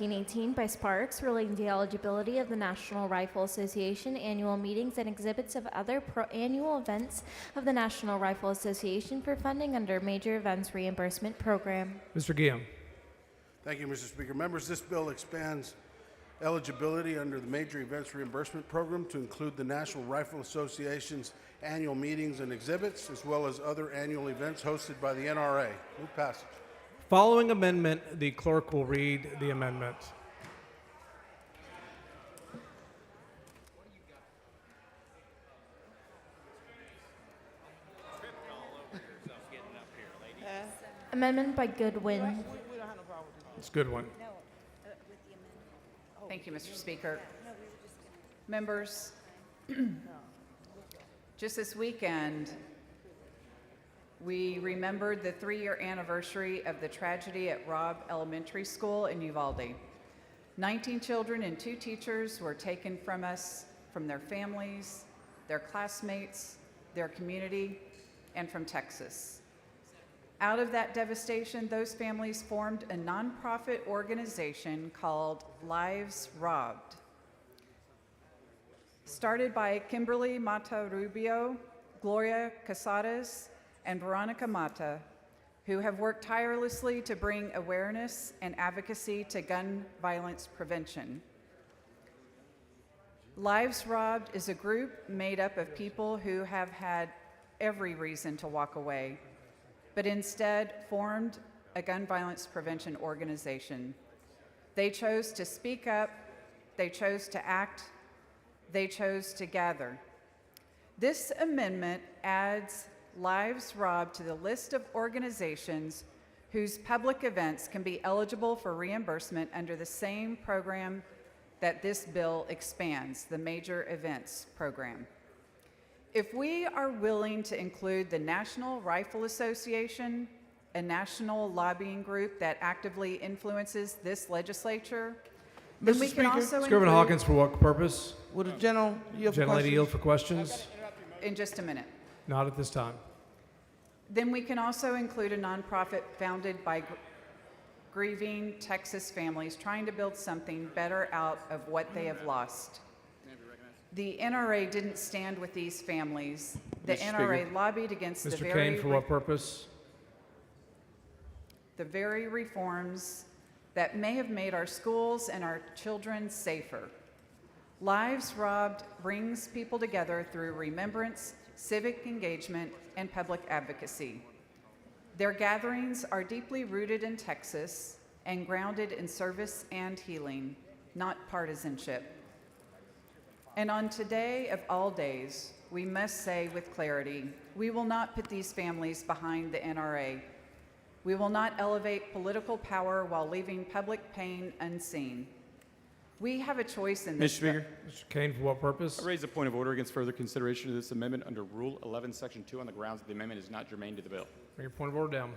1918 by Sparks relating to the eligibility of the National Rifle Association annual meetings and exhibits of other annual events of the National Rifle Association for funding under Major Events Reimbursement Program. Mr. Guillaume. Thank you, Mr. Speaker. Members, this bill expands eligibility under the Major Events Reimbursement Program to include the National Rifle Association's annual meetings and exhibits, as well as other annual events hosted by the NRA. Move passage. Following amendment, the clerk will read the amendment. Amendment by Goodwin. It's a good one. Thank you, Mr. Speaker. Members, just this weekend, we remembered the 3-year anniversary of the tragedy at Robb Elementary School in Uvalde. 19 children and 2 teachers were taken from us, from their families, their classmates, their community, and from Texas. Out of that devastation, those families formed a nonprofit organization called Lives Robbed. Started by Kimberly Mata Rubio, Gloria Casares, and Veronica Mata, who have worked tirelessly to bring awareness and advocacy to gun violence prevention. Lives Robbed is a group made up of people who have had every reason to walk away, but instead formed a gun violence prevention organization. They chose to speak up, they chose to act, they chose to gather. This amendment adds Lives Robbed to the list of organizations whose public events can be eligible for reimbursement under the same program that this bill expands, the Major Events Program. If we are willing to include the National Rifle Association, a national lobbying group that actively influences this legislature, then we can also Scriven Hawkins, for what purpose? Would the general yield for Gentlelady yield questions? for questions? in just a minute. Not at this time. Then we can also include a nonprofit founded by grieving Texas families trying to build something better out of what they have lost. The NRA didn't stand with these families. The Mr. NRA Speaker. lobbied against Mr. Kane, for what purpose? the very reforms that may have made our schools and our children safer. Lives Robbed brings people together through remembrance, civic engagement, and public advocacy. Their gatherings are deeply rooted in Texas and grounded in service and healing, not partisanship. And on today of all days, we must say with clarity, we will not put these families behind the NRA. We will not elevate political power while leaving public pain unseen. We have a choice in this. Mr. Speaker, Mr. Kane, for what purpose? I raise a point of order against further consideration of this amendment under Rule 11, Section 2 on the grounds that the amendment is not germane to the bill. Bring your point of order down.